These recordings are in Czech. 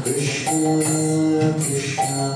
Krishna Krishna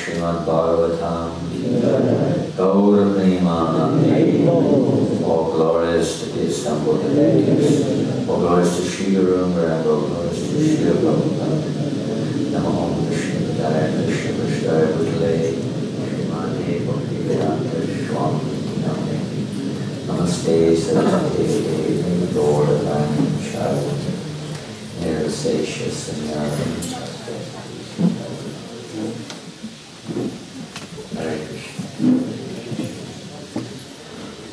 Srimad-Bhagavatam. All glories to the assembled deities. All glories to Sri Guru and all glories to Sri Prabhupada. Namo Krishna Krishna Krishna Bhutale Srimad Bhagavatam Swami Namaste Saraswati Lord of Divine Child, near satious and young. Hare Krishna.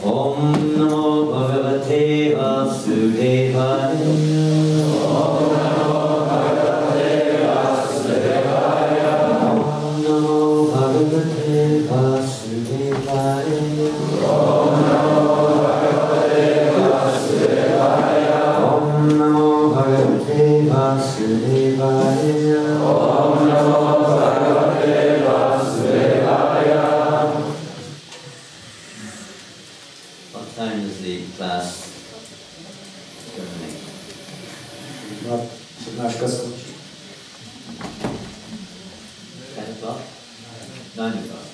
Om Namo Bhagavate Vasudevaya. Om Namo Bhagavate Vasudevaya. Om Namo Bhagavate Vasudevaya. Om Namo Bhagavate Vasudevaya. Om Namo Bhagavate Vasudevaya. Om Namo Bhagavate Vasudevaya. What time is the class terminate? Přednáška skončí. 10 o'clock? 9 o'clock.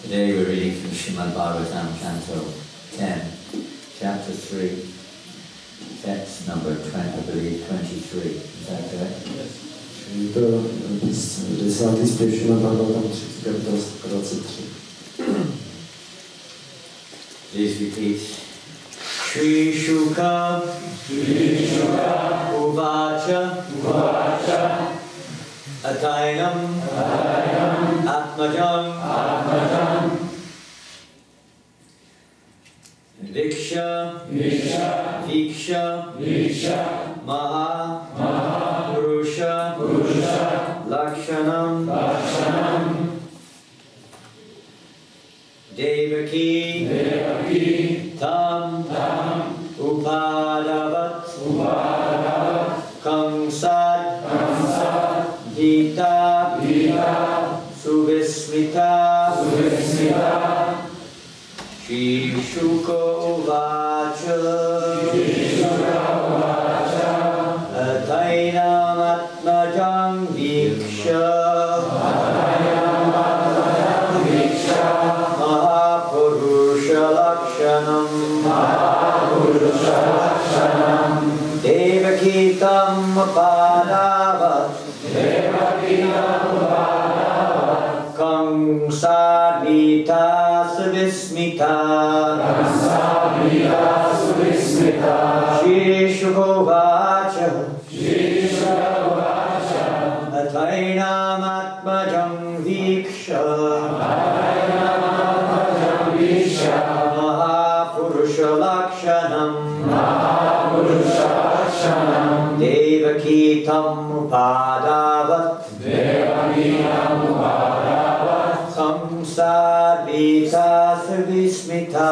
Today we're reading from Srimad-Bhagavatam, Canto 10, Chapter 3, text number 20, I believe 23. Is that correct? Yes. Czyli to 10. zpěv Srimad-Bhagavatam 23. Please repeat. Shri Shuka Uvacha Atainam Atmajam Viksha Maha Purusha Lakshanam Devaki Tam Upadavat Kamsad Gita Suvismita Shri Shuka Uvacha Atainam Atmajam Viksha Devaki tam padavat Kamsadita suvismita Shri Shukovacha Atainam Atmajam Viksha Mahapurusha Lakshanam Devaki tam padavat Kamsadita suvismita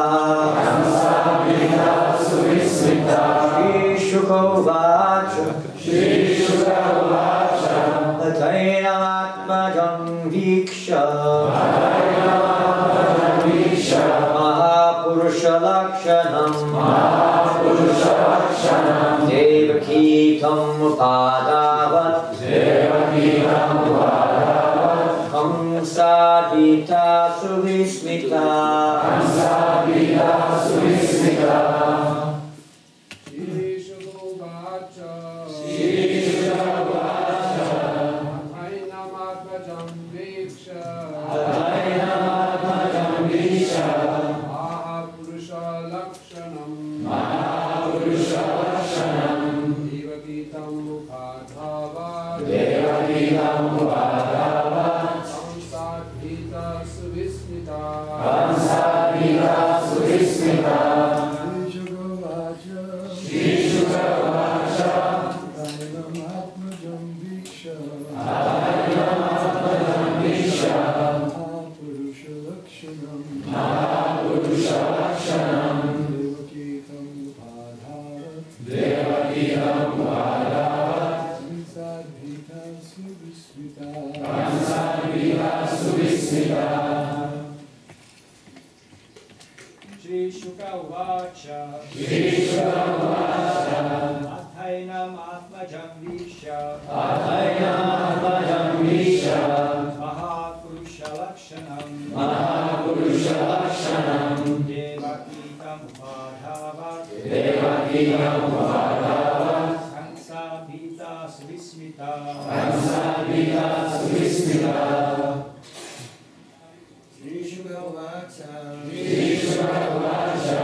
Shri Shukovacha Atainam Atmajam Viksha Mahapurusha Lakshanam Devaki tam padavat Kamsadita Vita Suvismita Kansa Vita Suvismita Shri Shubhacha Shri Shubhacha Adhainamatmajam Viksha Adhainamatmajam Viksha Mahapurusha Lakshanam Mahapurusha Lakshanam Devakitam Mukhadhava Devakitam Mukhadhava Kamsadhita Suvismita Kamsadhita Suvismita Shri Shubhavacha Adhainamatmajam Viksha Adhainamatmajam Viksha Mahapurusha Lakshanam Mahapurusha Lakshanam Devakitam Mukhadhava Devakitam Mukhadhava Kamsadhita Suvismita Kamsadhita Suvismita Shri Shuka Uvacha Shri Shuka Uvacha Adhainam Atmajam Viksha Adhainam Atmajam Viksha Mahapurusha Lakshanam Mahapurusha Lakshanam Devakitam Mukhadhava Devakitam Mukhadhava Kamsadhita Suvismita Kamsadhita Suvismita Shri Shuka Uvacha Shri Shuka Uvacha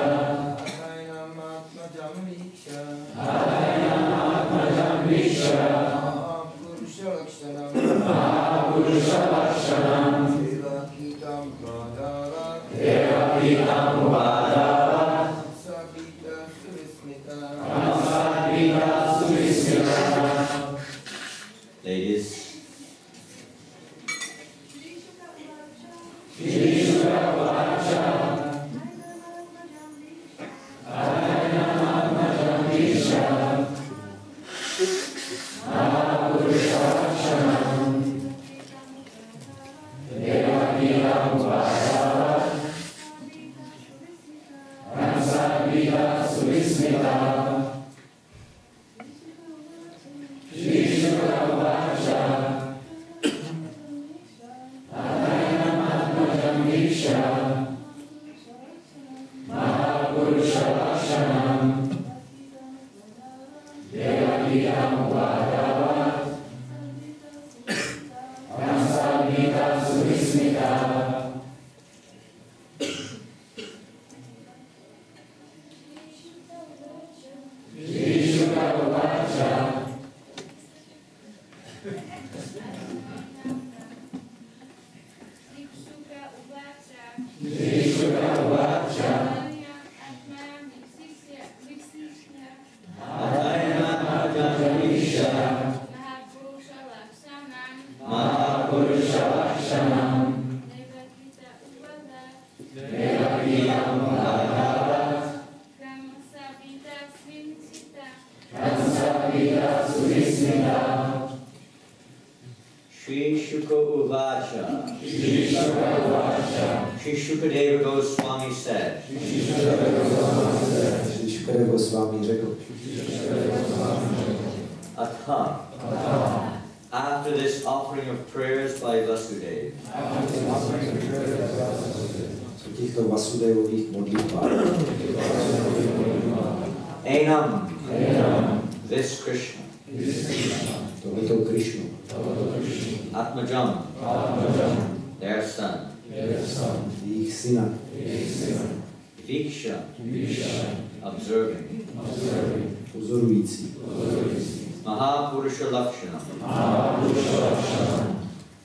Adhainam Atmajam Viksha Adhainam Atmajam Viksha Mahapurusha Lakshanam Mahapurusha Lakshanam Devakitam Mukhadhava Devakitam Mukhadhava Kamsadhita Suvismita Kamsadhita Suvismita. Ladies. Shri Shuka Uvacha Adhainam Atmajam Viksha Mahapurusha Lakshanam Devakitam Mukhadhava Kamsadhita Suvismita Shri Shuka Uvacha Adhainam Atmajam Viksha Mahapurusha Lakshanam Devakitam Mukhadhava Kamsadhita Suvismita Shri Shuka Uvacha Shri Shuka Uvacha Adhainam Atmajam Viksha Mahapurusha Lakshanam Devakitam Mukhadhava Kamsadhita Suvismita Shri Shuka Uvacha Shri Shuka Uvacha Shri Shukadeva Goswami said Shri Shukadeva Goswami řekl Atha after this offering of prayers by Vasudeva po těchto Vasudevových modlitbách Enam this Krishna tohoto Krishnu Atmajam their son jejich syna Viksha observing pozorující Mahapurusha Lakshanam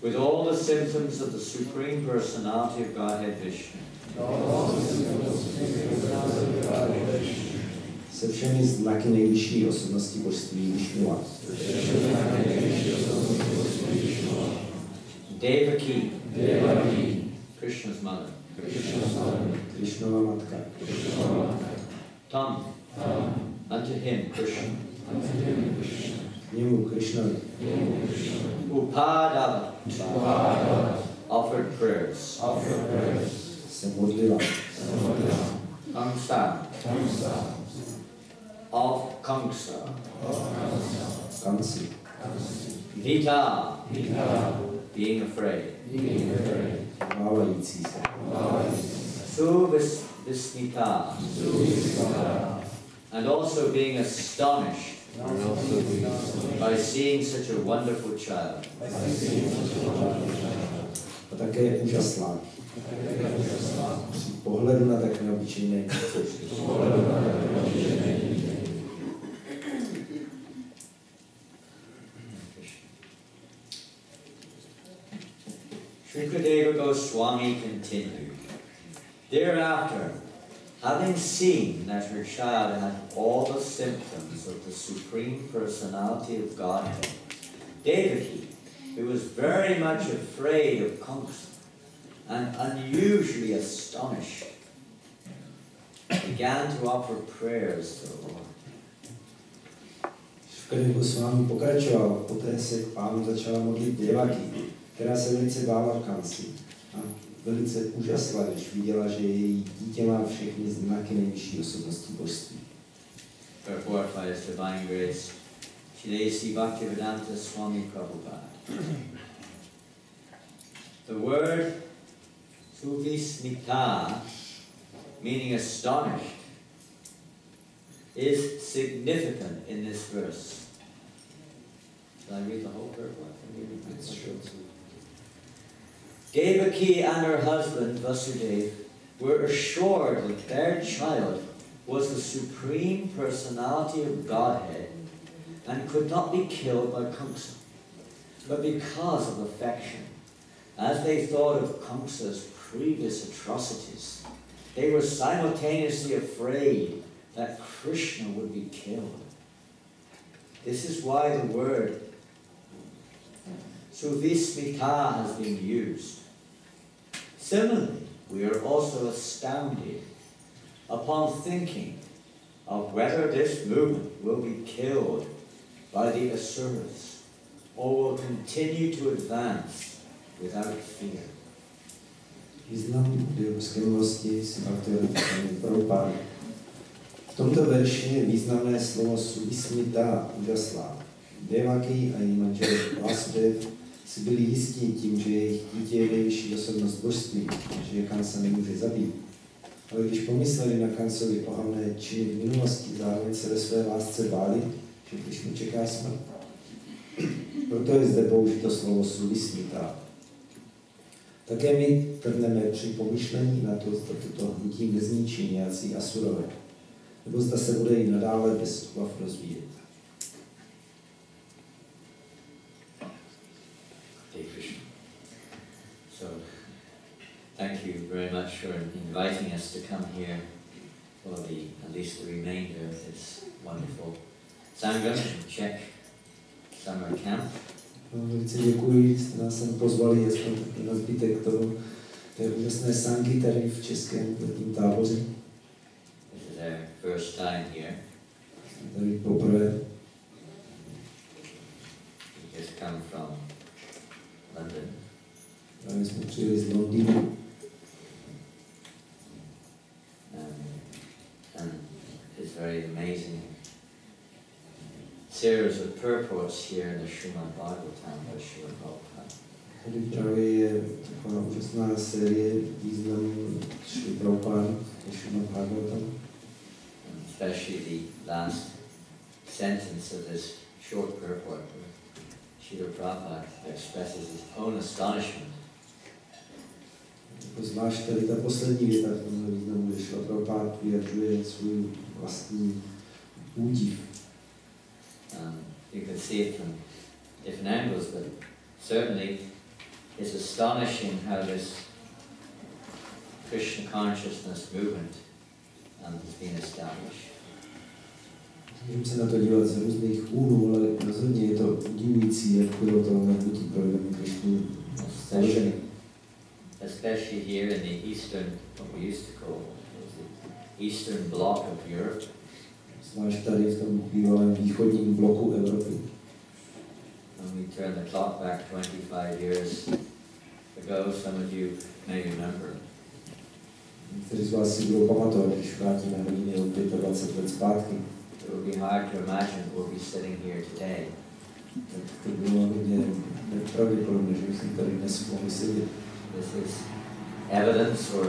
with all the symptoms of the Supreme Personality of Godhead Vishnu se všemi znaky nejvyšší osobnosti božství Višnua Devaki Krishna's mother Krishnova matka Tam unto him Krishna němu Krishnovi Upadava offered prayers se modlila Kamsa of Kamsa Kamsi Vita being afraid vávající se. Vismita. And also being astonished by seeing such a wonderful child. A také úžaslá. Při pohledu na tak neobyčejné dítě. Janananda Goswami continued. Thereafter, having seen that her child had all the symptoms of the Supreme Personality of Godhead, Devaki, who was very much afraid of Kamsa and unusually astonished, began to offer prayers to the Lord. Janananda Goswami pokračoval, poté se k Pánu začala modlit Devaki, která se velice bála Kamsy a velice úžasla, když viděla, že její dítě má všechny znaky nejvyšší osobnosti božství. Purport by His Divine Grace, Shri Bhaktivedanta Swami Prabhupada. The word suvismita, meaning astonished, is significant in this verse. Shall I read the whole purport? It's short. Devaki and her husband Vasudeva were assured that their child was the Supreme Personality of Godhead and could not be killed by Kamsa. But because of affection, as they thought of Kamsa's previous atrocities, they were simultaneously afraid that Krishna would be killed. This is why the word suvismita has been used. Similarly, we are also astounded upon thinking of whether this movement will be killed by the asuras or will continue to advance without fear. Význam bibelské milosti si Prabhupada. V tomto verši je významné slovo suvismita, úžaslá. Devaki a její manžel Vasudev si byli jistí tím, že jejich dítě je nejvyšší osobnost božství a že je Kamsa nemůže zabít. Ale když pomysleli na Kamsovi ohavné činy v minulosti, zároveň se ve své lásce báli, že Krishnu čeká smrt. Proto je zde použito slovo suvismita. Také my trhneme při pomyšlení na to, zda toto hnutí nezničí nějací asurové, nebo zda se bude i nadále bez obav rozvíjet. So, thank you very much for inviting us to come here for at least the remainder of this wonderful Sangam in Czech summer camp. Velice děkuji, jste nás sem pozvali, aspoň na zbytek toho, té úžasné sangy tady v českém letním táboře. This is our first time here. Tady poprvé. We just come from London. Právě jsme přijeli z Londýna. And it's very amazing series of purports here in the Srimad-Bhagavatam by Srimad-Bhagavatam. Tady právě je taková úžasná série významů Šri Prabhupada, Srimad-Bhagavatam. And especially the last sentence of this short purport where Srila Prabhupada expresses his own astonishment. Zvlášť tady ta poslední věta v tomhle významu, že Šrila Prabhupada vyjadřuje svůj vlastní údiv. You can see it from different angles, but certainly it's astonishing how this Krishna consciousness movement has been established. Můžeme se na to dívat z různých úhlů, ale rozhodně je to udivující, jak bylo to hnutí provedení Krishny. Especially here in the eastern, what we used to call the eastern bloc of Europe. Zvlášť tady v tom bývalém východním bloku Evropy. When we turn the clock back 25 years ago, some of you may remember. Někteří z vás si budou pamatovat, když vrátíme hodiny o 25 let zpátky. It would be hard to imagine we'll be sitting here today. Tak to bylo hodně nepravděpodobné, že bychom tady dnes mohli sedět. This is evidence or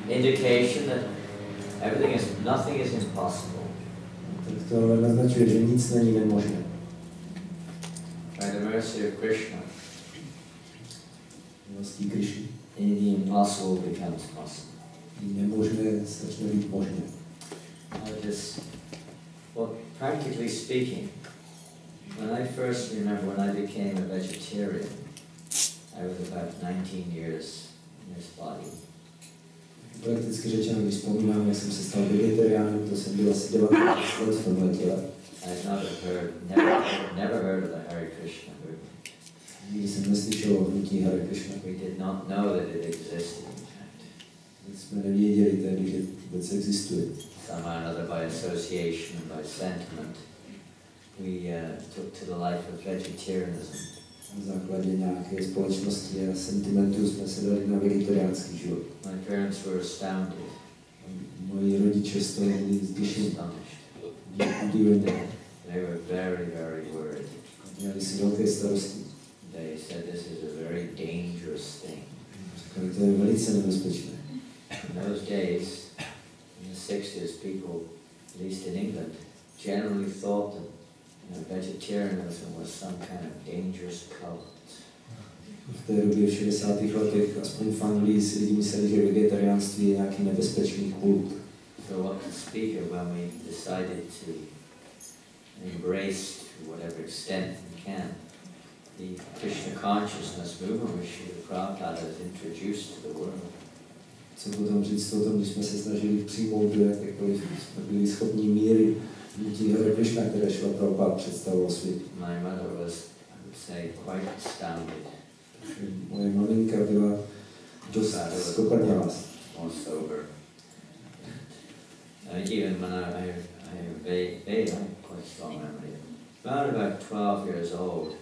indication that nothing is impossible. Tak to naznačuje, že nic není nemožné. By the mercy of Krishna, Milostí Krišny. the impossible becomes possible. Nemožné začne být možné. Well, practically speaking, when I first remember when I became a vegetarian, I was about 19 years in this body. Prakticky řečeno, když vzpomínám, jak jsem se stal vegetariánem, to jsem byl asi 19 let v tomhle těle. Never heard of the Hare Krishna movement. Nikdy jsem neslyšel o hnutí Hare Krishna. We did not know that it existed, in fact. My jsme nevěděli tehdy, že vůbec existuje. Somehow or another, by association and by sentiment, we took to the life of vegetarianism. Na základě nějaké společnosti a sentimentu jsme se dali na vegetariánský život. My parents were astounded. Moji rodiče z toho byli zděšeni. They were very, very worried. Měli si velké starosti. They said this is a very dangerous thing. Říkali, to je velice nebezpečné. In those days, in the 60s, people, at least in England, generally thought that vegetarianism was some kind of dangerous cult. V té době v 60. letech, aspoň v Anglii, si lidi mysleli, že vegetariánství je nějaký nebezpečný kult. So what to speak of when we decided to embrace, to whatever extent we can, the Krishna consciousness movement which Srila Prabhupada has introduced to the world. Co potom říct o tom, když jsme se snažili přijmout do jakékoliv, jsme byli schopni míry hnutí Hare Krishna, které Srila Prabhupada představoval svět. My mother was, I would say, quite astounded. Moje maminka byla dost zkopanělá. More sober. Even when I have quite strong memory. About 12 years old,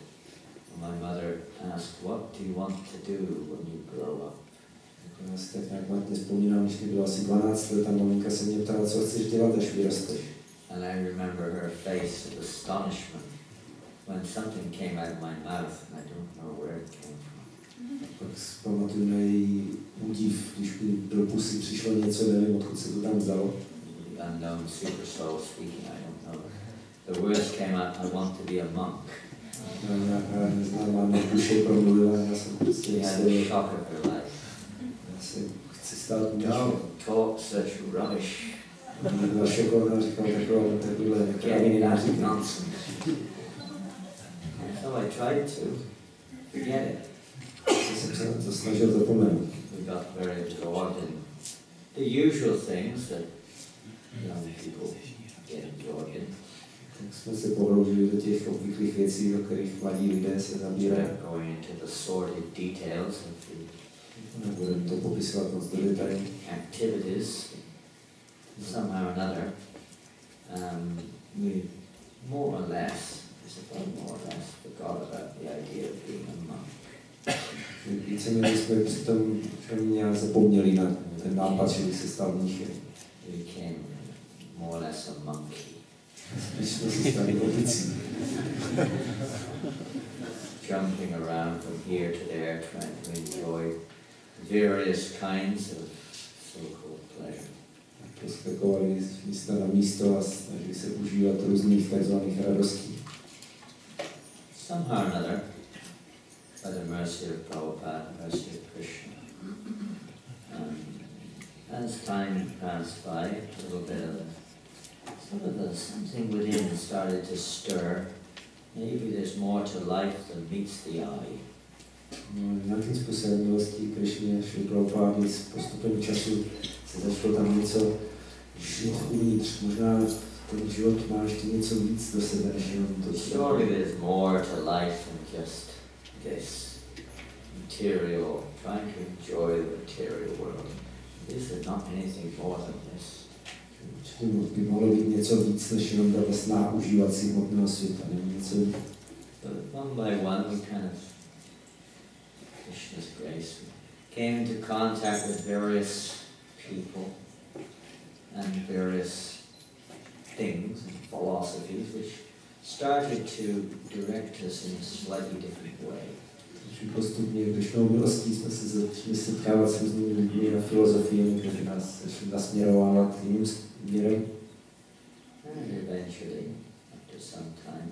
my mother asked, "What do you want to do when you grow up?" Já si tak nějak matně vzpomínám, když mi bylo asi 12 let a maminka se mě ptala, co chceš dělat, až vyrosteš. And I remember her face of astonishment when something came out of my mouth and I don't know where it came from. Pak pamatuju na její údiv, když mi do pusy přišlo něco, nevím, odkud se to tam vzalo. The unknown super soul speaking, I don't know. The words came out, "I want to be a monk." Nějaká neznámá duše promluvila, já jsem prostě myslel, shock of her life. Já se chci stát mnišem. Don't talk such rubbish. Byla šokovaná, říkala takovýhle nonsense. So I tried to forget it. Jsem se to snažil zapomenout. We got very absorbed in the usual things that young people get absorbed in. Tak jsme se pohloubili do těch obvyklých věcí, do kterých mladí lidé se zabírají. Going into the sordid details of the nebudeme to popisovat moc do detailů. Activities, somehow or another, we more or less forgot about the idea of being a monk. Víceméně jsme přitom nějak zapomněli na ten nápad, že by se stal mnichem. We became more or less a monkey. Spíš jsme se stali opicí. Jumping around from here to there, trying to enjoy various kinds of so-called pleasure. Poskakovali z místa na místo a snažili se užívat různých takzvaných radostí. Somehow or another, by the mercy of Prabhupada, the mercy of Krishna, as time passed by, a little bit of something within started to stir. Maybe there's more to life than meets the eye. Nějakým způsobem milostí Krishně šli Prabhupády s postupem času se začalo tam něco žít uvnitř. Možná ten život má ještě něco víc do sebe, než jenom to. Surely there's more to life than just this material, trying to enjoy the material world. This is not anything more than this. By mohlo být něco víc, než jenom ta snaha užívat si hmotného světa, nebo něco. But one by one we kind of, Krishna's grace, we came into contact with various people and various things and philosophies which started to direct us in a slightly different way. Postupně Krishnou milostí jsme se začali setkávat s různými lidmi a filozofiemi, které nás začaly nasměrovávat jiným směrem. And eventually, after some time,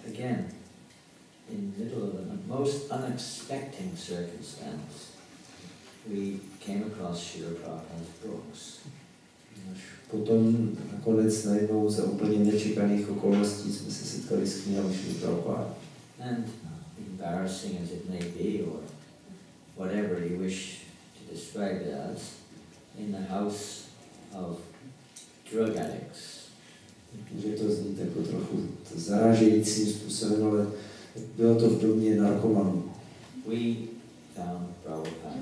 again, in the middle of the most unexpected circumstance, we came across Srila Prabhupada's books. Potom nakonec najednou za úplně nečekaných okolností jsme se setkali s knihami Srila Prabhupada. And embarrassing as it may be, or whatever you wish to describe it as, in the house of drug addicts. Může to znít jako trochu zarážejícím způsobem, ale bylo to v domě narkomanů. We found Prabhupada.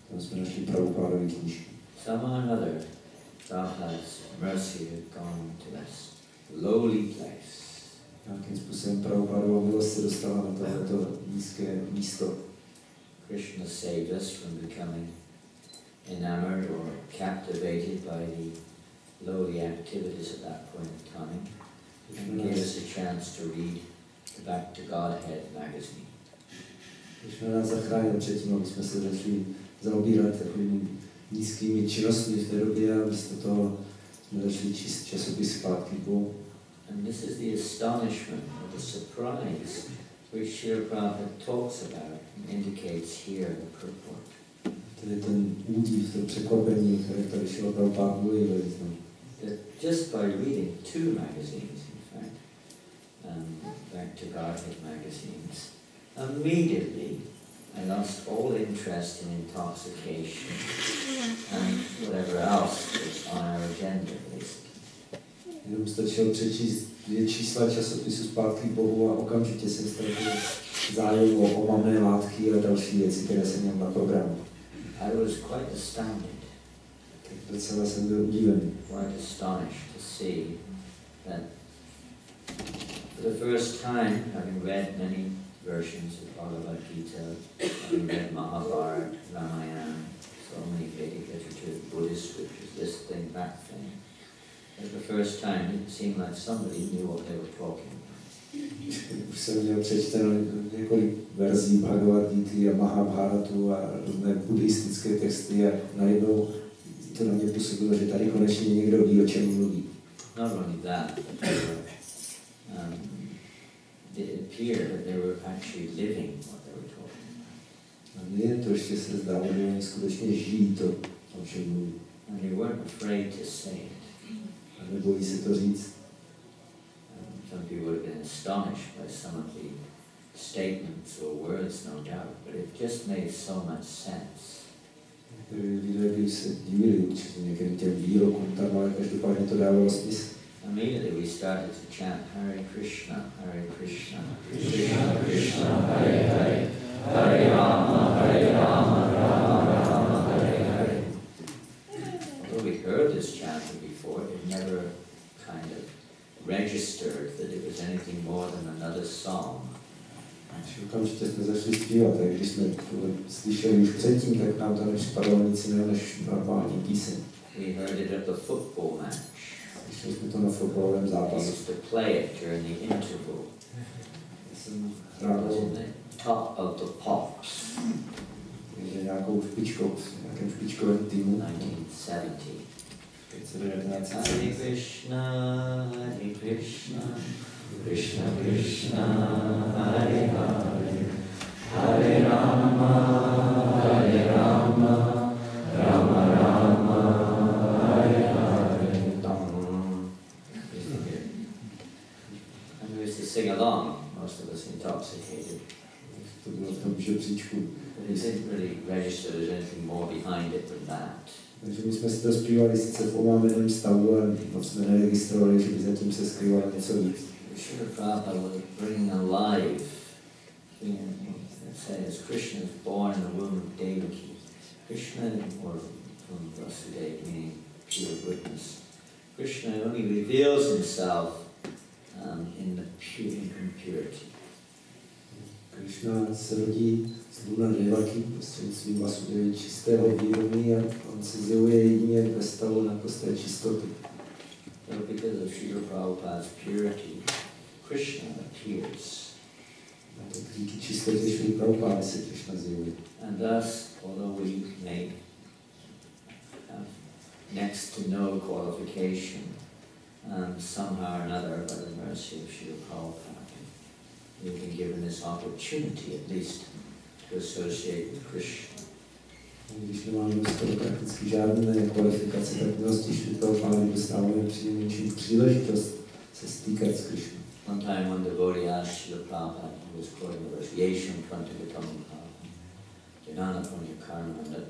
Tam jsme našli Prabhupadovy knížky. Somehow or another, Prabhupada's mercy had gone to this lowly place. Nějakým způsobem Prabhupadova milost se dostala na tohleto nízké místo. Krishna saved us from becoming enamored or captivated by the lowly activities at that point in time, and gave us a chance to read the Back to Godhead magazine. Krishna nás zachránil před tím, aby jsme se začali zaobírat takovými nízkými činnostmi v té době a místo toho jsme začali číst časopis Zpátky k Bohu. And this is the astonishment or the surprise which Srila Prabhupada talks about and indicates here the purport. Tedy ten údiv, to překvapení, které tady Srila Prabhupada mluví velice. That just by reading two magazines, in fact, Back to Godhead magazines, immediately I lost all interest in intoxication and whatever else was on our agenda, basically. Jenom stačilo přečíst 2 čísla časopisu Zpátky k Bohu a okamžitě se ztratil zájem o omamné látky a další věci, které jsem měl na programu. I was quite astounded. Tak docela jsem byl udivený. Quite astonished to see that for the first time, having read many versions of Bhagavad Gita, having read Mahabharata, Ramayana, so many Vedic literature, Buddhist scriptures, this thing, that thing. For the first time, it seemed like somebody knew what they were talking about. Už jsem měl přečteno několik verzí Bhagavad Gita a Mahabharatu a různé buddhistické texty a najednou to na mě působilo, že tady konečně někdo ví, o čem mluví. Not only that, but it appeared that they were actually living what they were talking about. A mně to ještě se zdálo, že oni skutečně žijí to, o čem mluví. And they weren't afraid to say it. A nebojí se to říct. Some people would have been astonished by some of the statements or words, no doubt, but it just made so much sense. Lidé by se divili určitě některým těm výrokům tam, ale každopádně to dávalo smysl. Immediately we started to chant Hare Krishna, Krishna Krishna, Hare Hare, Hare Rama, Rama Rama, Hare Hare. Although we heard this chanting before, it never kind of registered that it was anything more than another song. Okamžitě jsme začali zpívat, a když jsme to slyšeli už předtím, tak nám to nepřipadalo nic jiného než normální píseň. We heard it at the football match. Slyšeli jsme to na fotbalovém We zápasu. used to play it during the interval. Jsem It was in the top of the pops. Takže nějakou špičkou, v nějakém špičkovém týmu. 1970. Hare 1970. Krishna, Krishna Krishna, Hare Hare, Hare Rama, Rama Rama, Hare Hare. And we used to sing along, most of us intoxicated. To bylo v tom žebříčku. But it didn't really register there's anything more behind it than that. Takže my jsme si to zpívali sice v omámeném stavu, ale moc jsme neregistrovali, že by zatím se skrývalo něco víc. Srila Prabhupada was bringing alive, let's say, as Krishna is born in the womb of Devaki. Krishna, or from Vasudeva, meaning pure goodness. Krishna only reveals himself in purity. Krishna se rodí z luna Devaki prostřednictvím Vasudevy čistého vědomí a on se zjevuje jedině ve stavu naprosté čistoty. So because of Srila Prabhupada's purity, Krishna appears A tak díky čistotě Šrily Prabhupády se Krishna zjevuje. And thus, although we may have next to no qualification, somehow or another, by the mercy of Srila Prabhupada, we've been given this opportunity at least to associate with Krishna. Když nemáme skoro prakticky žádné kvalifikace, tak milosti Šrily Prabhupády dostáváme přinejmenším příležitost se stýkat s Krishnou. One time one devotee asked Srila Prabhupada, he was quoting the verse, Yesham Protivanov, Janananda Goswami, that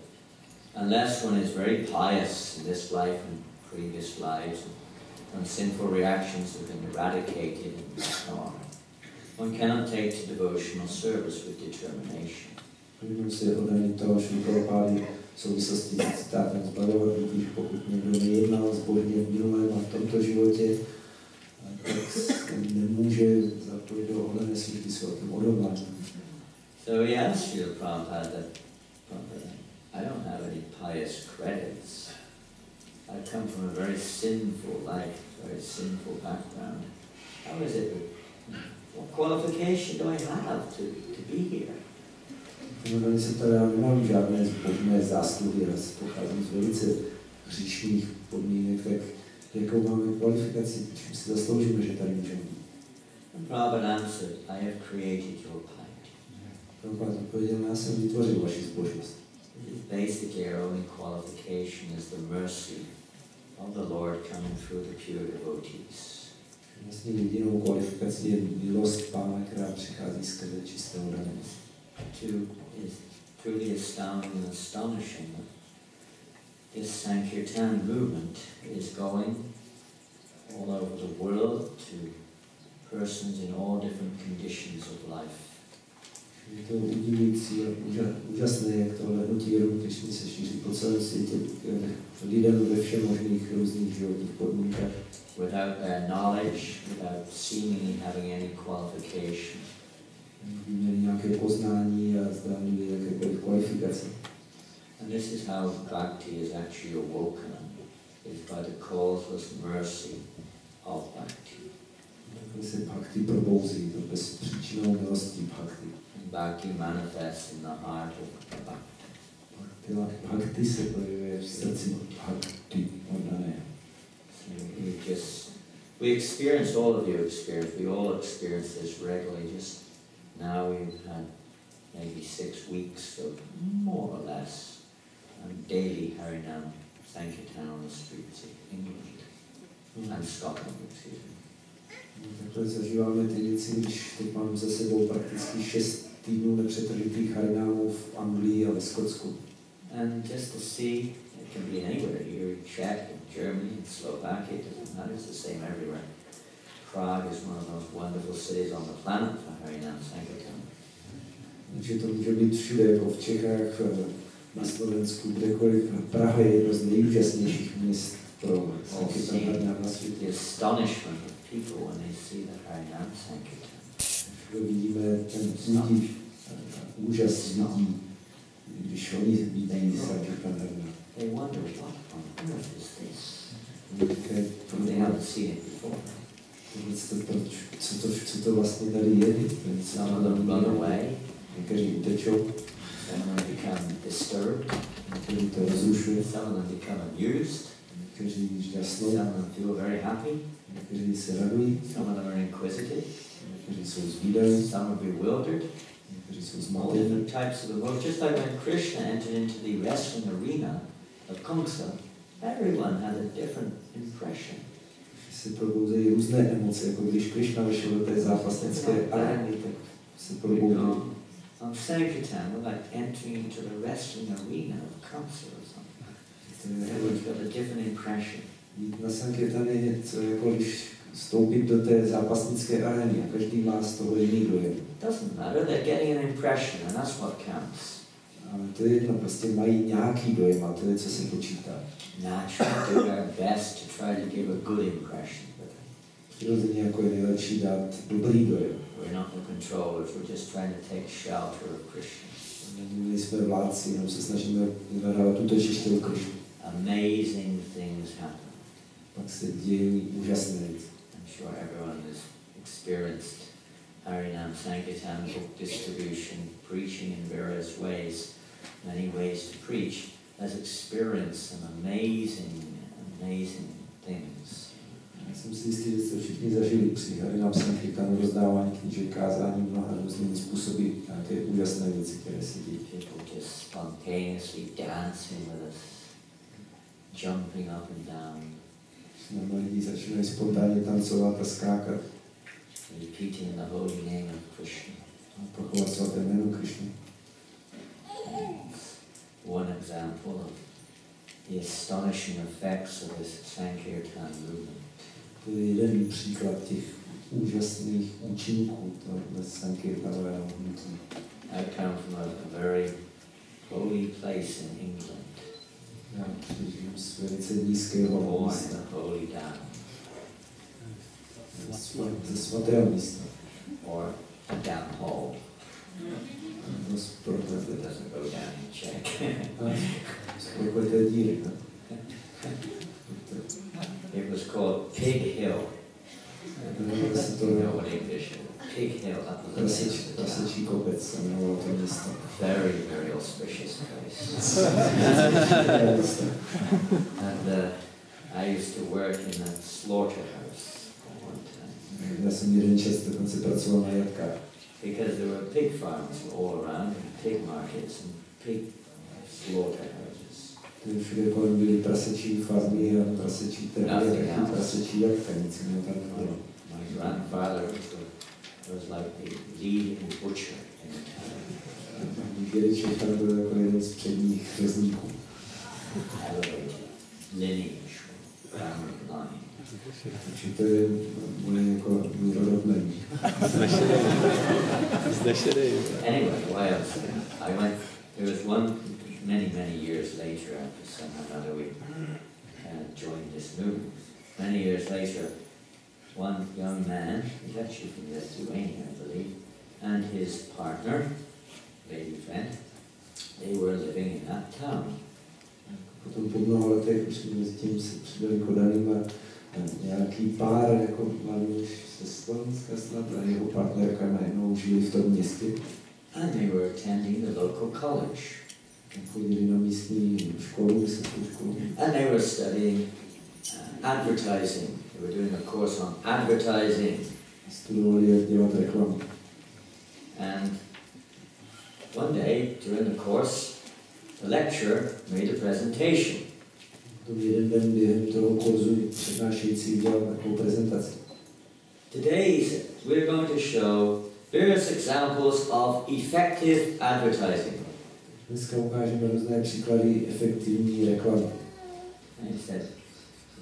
unless one is very pious in this life and previous lives, when sinful reactions have been eradicated and so on, one cannot take to devotional service with determination. Můžeme si odhanit toho Šrily Prabhupády v souvislosti s citátem z Bhagavatam, když pokud někdo nejednal zbožně v minulém a v tomto životě, tak nemůže zapojit do ohledné služby s velkým odhodláním. So he asked Srila Prabhupada that, I don't have any pious credits. I come from a very sinful life, very sinful background. How is it? What qualification do I have to be here? No, se to já nemám žádné zbožné zásluhy, já pocházím z velice hříšných podmínek, tak jakou máme kvalifikaci, čím si zasloužíme, že tady můžeme být. And Prabhupada answered, I have created your piety. Prabhupada odpověděl, já jsem vytvořil vaši zbožnost. This is basically our only qualification is the mercy of the Lord coming through the pure devotees. Vlastně jedinou kvalifikací je milost Pána, která přichází skrze čistého dane. Is truly astounding and astonishing that this Sankirtan movement is going all over the world to persons in all different conditions of life. Je to udivující a úžasné, jak tohle hnutí Krishny se šíří po celém světě lidem ve všech možných různých životních podmínkách. Without their knowledge, without seemingly having any qualification. Měli nějaké poznání a zdánlivě jakékoliv kvalifikace. And this is how bhakti is actually awoken, is by the causeless mercy of bhakti. Takhle se bhakti probouzí, to bez příčinou milosti bhakti. And bhakti manifests in the heart of bhakti. Bhakti se projevuje v srdci bhakti oddané. We experience, all of you experience, we all experience this regularly. Just now we've had maybe 6 weeks of more or less daily Harinam Sankirtan on the streets of England and Scotland, excuse me. Takhle zažíváme ty věci, když teď mám za sebou prakticky 6 týdnů nepřetržitých harinámů v Anglii a ve Skotsku. And just to see, it can be anywhere, here in Czech, in Germany, in Slovakia, it doesn't matter, it's the same everywhere. Prague is one of the most wonderful cities on the planet for Harinam Sankirtan. Takže to může být všude, jako v Čechách, na Slovensku, kdekoliv. Praha je jedno z nejúžasnějších měst pro Sankirtan Harinam na světě. The astonishment of people when they see the Harinam Sankirtan. Vidíme ten úžas lidí, když oni vidí Sankirtan Harinam. They wonder, what on earth is this? They haven't seen it before. Co to vlastně tady je? Some of them run away. Někteří utečou. Some of them become disturbed. Někteří to rozrušuje. Some of them become amused. Někteří žasnou. Some of them feel very happy. Někteří se radují. Some of them are inquisitive. Někteří jsou zvídaví. Some are bewildered. Někteří jsou All zmatení. different types of emotions. Just like when Krishna entered into the wrestling arena of Kamsa, everyone had a different impression. Se probouzejí různé emoce, jako když Krishna vešel do té zápasnické arény, tak se probouzejí. On Sankirtan, we're like entering into the wrestling arena of Kamsa or something. Everyone's got a different impression. Na Sankirtan je něco, jako když vstoupit do té zápasnické arény a každý má z toho jiný dojem. Doesn't matter, they're getting an impression and that's what counts. Ale to je jedno, prostě mají nějaký dojem a to je, co se počítá. Naturally, do our best to try to give a good impression. Přirozeně jako je nejlepší dát dobrý dojem. We're not the controllers, we're just trying to take shelter of Krishna. My jsme vládci, jenom se snažíme vyhledávat útočiště u Krishny. Amazing things happen. Pak se dějí úžasné věci. I'm sure everyone has experienced Harinam Sankirtan, book distribution, preaching in various ways, many ways to preach, has experienced some amazing things. Já jsem si jistý, že jste všichni zažili při Harinam Sankirtanu, rozdávání knížek, kázání mnoha různými způsoby, nějaké úžasné věci, které se dějí. People just spontaneously dancing with us, jumping up and down. Snadno lidi začínají spontánně tancovat a skákat. Repeating the holy name of Krishna. A pochovat svaté jméno Krishna. One example of the astonishing effects of this Sankirtan movement. To je jeden příklad těch úžasných účinků tohoto Sankirtanového hnutí. I come from a very holy place in England. Já přijíždím z velice nízkého místa. Holy down. Ze svatého místa. Or a down hole. It doesn't go down in Czech. Prokleté díry, ne? It was called Pig Hill. You know what English is? Pig Hill up the Prasečí kopec se jmenovalo to místo. Very, very auspicious place. And I used to work in a slaughterhouse at one time. Já jsem jeden čas dokonce pracoval na jatkách. Because there were pig farms all around, pig markets and pig slaughterhouses. Všude kolem byly prasečí farmy a prasečí trhy a prasečí jatka, nic jiného tam nebylo. My grandfather was like the lead butcher in the town. Dědeček tam byl jako jeden z předních řezníků. Elevated lineage, family line. Takže to je moje jako mírorovný. Anyway, why else? I went, there was one, many years later, after somehow or another we joined this movement. Many years later, one young man, he's actually from Lithuania, I believe, and his partner, lady friend, they were living in that town. Potom po mnoha letech už jsme mezi tím se přidali Kodaním a nějaký pár, jako mladý ze Slovenska snad, a jeho partnerka najednou žili v tom městě. And they were attending the local college. Chodili na místní školu, vysokou školu. And they were studying advertising. They were doing a course on advertising. Studovali, jak dělat reklamu. And one day during the course, the lecturer made a presentation. Jeden den během toho kurzu přednášející udělal takovou prezentaci. Today, he said, we're going to show various examples of effective advertising. Dneska ukážeme různé příklady efektivní reklamy. And he said,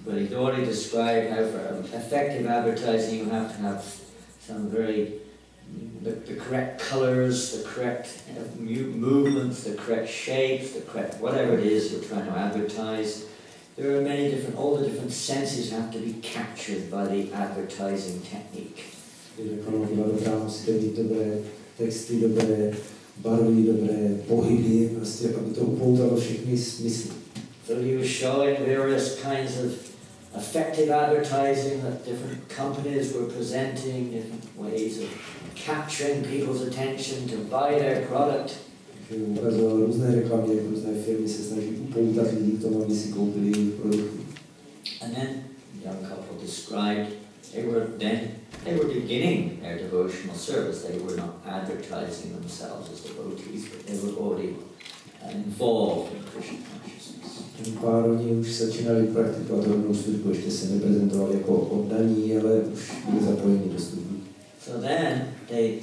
but he'd already described how for effective advertising you have to have some very, the correct colors, the correct movements, the correct shapes, the correct whatever it is you're trying to advertise. There are many different, all the different senses have to be captured by the advertising technique. Reklama byla dobrá, musíte mít dobré texty, dobré barvy, dobré pohyby, prostě, aby to upoutalo všechny smysly. So he was showing various kinds of effective advertising that different companies were presenting, different ways of capturing people's attention to buy their product. Ukazoval různé reklamy, jak různé firmy se snaží upoutat lidi k tomu, aby si koupili jejich produkty. And then the young couple described they were beginning their devotional service. They were not advertising themselves as devotees, but they were already involved in Krishna consciousness. Ten pár oni už začínali praktikovat hodnou službu, ještě se neprezentovali jako oddaní, ale už byli zapojeni do služby. So then they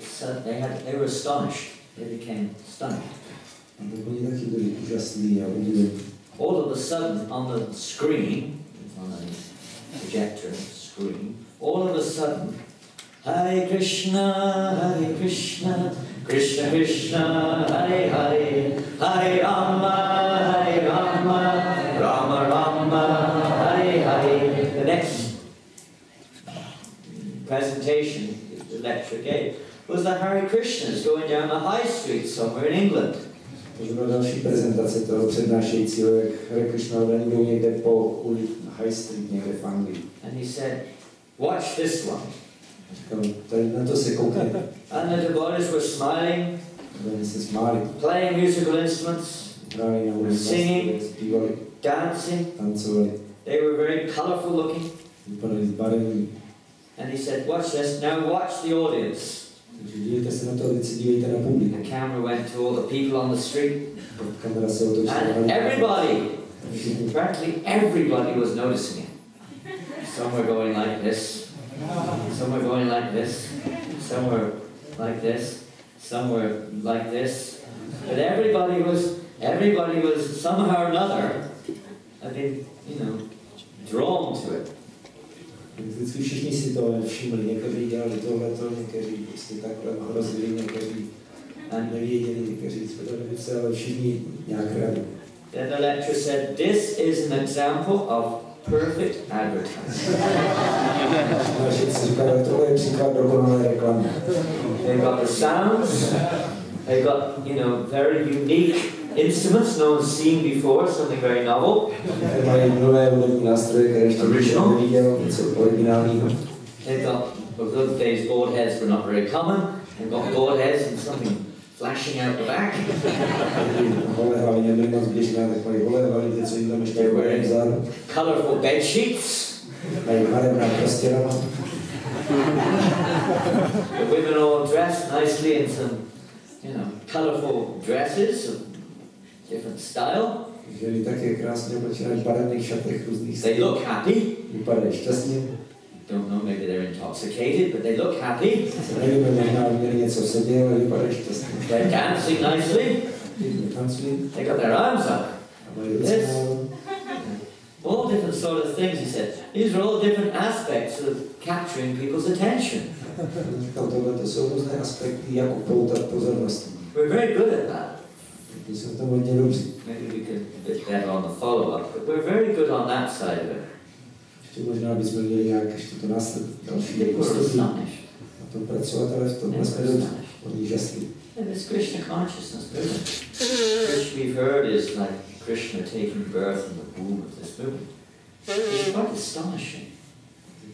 were astonished. They became stunned. A tak oni taky byli úžasní a udivení. All of a sudden on the screen, on the projector screen, all of a sudden, Hare Krishna, Krishna Krishna, Hare Hare, Hare Rama, Rama Rama, Hare Hare. The next presentation the lecturer gave was the Hare Krishnas going down the high street somewhere in England. To byla další prezentace toho přednášejícího, jak Hare Krishna jdou někde po ulici High Street někde v Anglii. And he said, watch this one. Říkal, tady na to se koukněte. And the devotees were smiling, Se smáli. playing musical instruments, Hráli na hudební singing, zpívali, dancing. tancovali. They were very colorful looking. Vypadali zbarevní. And he said, watch this, now watch the audience. Takže dívejte se na to, teď se dívejte na publikum. The camera went to all the people on the street. Kamera se otočila. And everybody, practically everybody was noticing it. Some were going like this, some were going like this, some were like this, some were like this. But everybody was somehow or another, I think, drawn to it. Vždycky všichni si to všimli, někteří dělali tohleto, někteří prostě takhle hrozili, někteří nevěděli, někteří svedali více, ale všichni nějak rady. Then the lecturer said, this is an example of perfect advertising. Říkali, tohle je příklad dokonalé reklamy. They got the sounds, they got, very unique instruments no one's seen before, something very novel. Mají nové hudební nástroje, které ještě neviděl, něco originálního. They got, well, those days gold heads were not very common. They got gold heads and something flashing out the back. Holé hlavy nebyly moc běžné, tak mají holé hlavy, něco jim tam ještě bude vzadu. Colorful bed sheets. Mají barevná postěrama. The women all dressed nicely in some, colorful dresses of different style. Ženy také krásně oblečené v barevných šatech různých stylů. They look happy. Vypadají šťastně. Don't know, maybe they're intoxicated, but they look happy. Nevíme, možná měli něco v sobě, ale vypadají šťastně. They're dancing nicely. They got their arms up. Yes. All different sort of things, he said. These are all different aspects of capturing people's attention. To jsou různé aspekty, jak upoutat pozornost. We're very good at that. Jsou tam hodně dobří. Maybe we could a bit better on the follow-up, but we're very good on that side of it. Ještě možná bychom měli nějak ještě to následovat další postupy. Na tom pracovat, ale v tom jsme dobří. Oni žasli. And it's Krishna consciousness movement. Which we've heard is like Krishna taking birth in the womb of this movement. It's quite astonishing.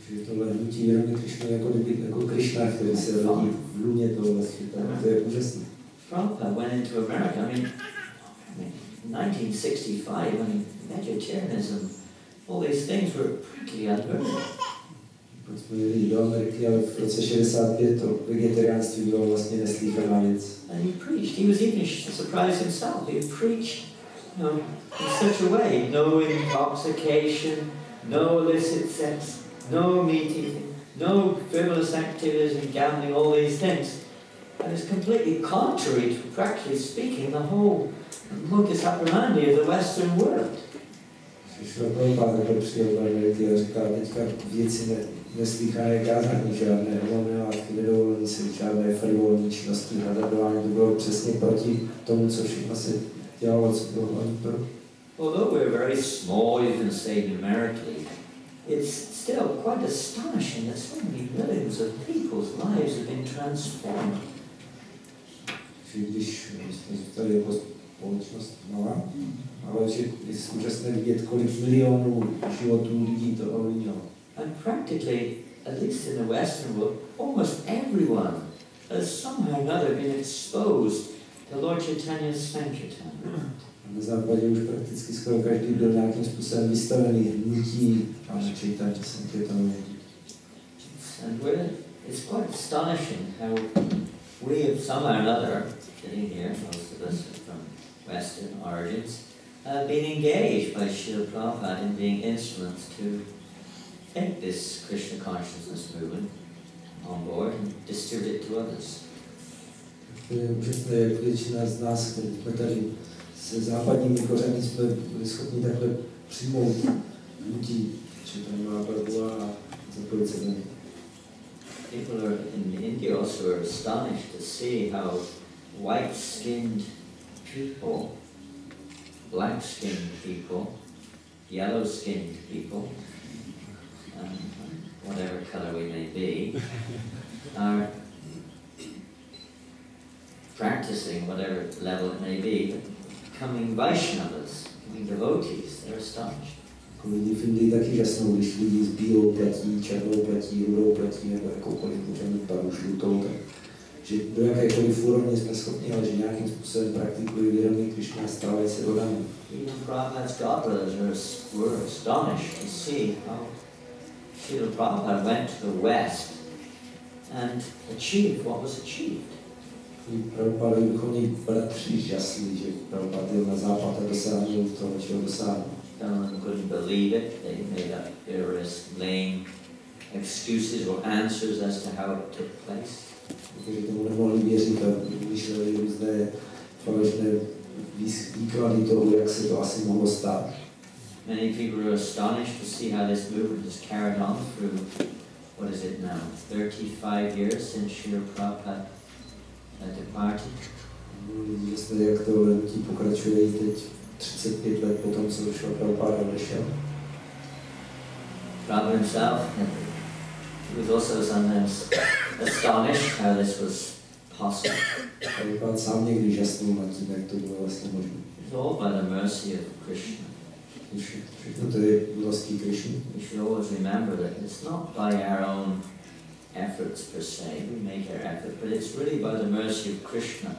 Takže tohle hnutí vědomě Krishna jako Krishna, který se rodí v luně tohle světa. To je úžasné. Prabhupada went into America, I mean 1965, vegetarianism, all these things were pretty unheard of. Pak jsme jeli do Ameriky, ale v roce 65 to vegetariánství bylo vlastně neslýchaná věc. And he preached, he was even surprised himself, he preached, in such a way, no intoxication, no illicit sex, no meat eating, no frivolous activities and gambling, all these things. And it's completely contrary to, practically speaking, the whole modus operandi of the Western world. Prabhupada přijel do Ameriky a říkal, teďka věci neslýchané kázání, žádné volné látky, nedovolení se, žádné frivolní činnosti, nadadování, to bylo přesně proti tomu, co všechno se dělalo, co bylo hlavní pro. Although we're very small, you can say numerically, it's still quite astonishing that so many millions of people's lives have been transformed. Když jsme zůstali jako společnost malá, ale že je úžasné vidět, kolik milionů životů lidí to ovlivnilo. And practically, at least in the Western world, almost everyone has somehow or another been exposed to Lord Chaitanya's Sankirtan. Na západě už prakticky skoro každý byl nějakým způsobem vystavený hnutí Pána Chaitanya Sankirtanu. And it's quite astonishing how we have somehow or another, sitting here, most of us from Western origins, have been engaged by Srila Prabhupada in being instruments to take this Krishna consciousness movement on board and distribute it to others. To je úžasné, jak většina z nás, kteří jsme tady se západními kořeny, jsme byli schopni takhle přijmout hnutí Chaitanya Mahaprabhu a zapojit se do něj. People are in India also are astonished to see how white-skinned people, black-skinned people, yellow-skinned people, whatever color we may be, are practicing whatever level it may be, becoming Vaishnavas, becoming devotees. They're astonished. Lidi v Indii taky žasnou, když lidi s bílou pletí, černou pletí, rudou pletí nebo jakoukoliv můžeme barvu žlutou, že do jakékoliv úrovně jsme schopni, ale že nějakým způsobem praktikují vědomí Krishna, stávají se rodami. Even Prabhupada's godbrothers were astonished to see how Srila Prabhupada went to the West and achieved what was achieved. Prabhupadovi duchovní bratři žasli, že Prabhupada jel na západ a dosáhnul toho, čeho dosáhnul. Some of them couldn't believe it. They made up various lame excuses or answers as to how it took place. Protože tomu nemohli věřit a vymýšleli různé falešné výklady toho, jak se to asi mohlo stát. Many people are astonished to see how this movement is carried on through, what is it now, 35 years since Srila Prabhupada departed. Lidi jsme, jak to hnutí pokračuje i teď 35 let potom, co Srila Prabhupada odešel. Prabhupada himself was also sometimes astonished how this was possible. Prabhupada sám někdy žasnul nad tím, jak to bylo vlastně možné. It's all by the mercy of Krishna. Všechno to je milostí Krishny. We should always remember that it's not by our own efforts per se, we make our effort, but it's really by the mercy of Krishna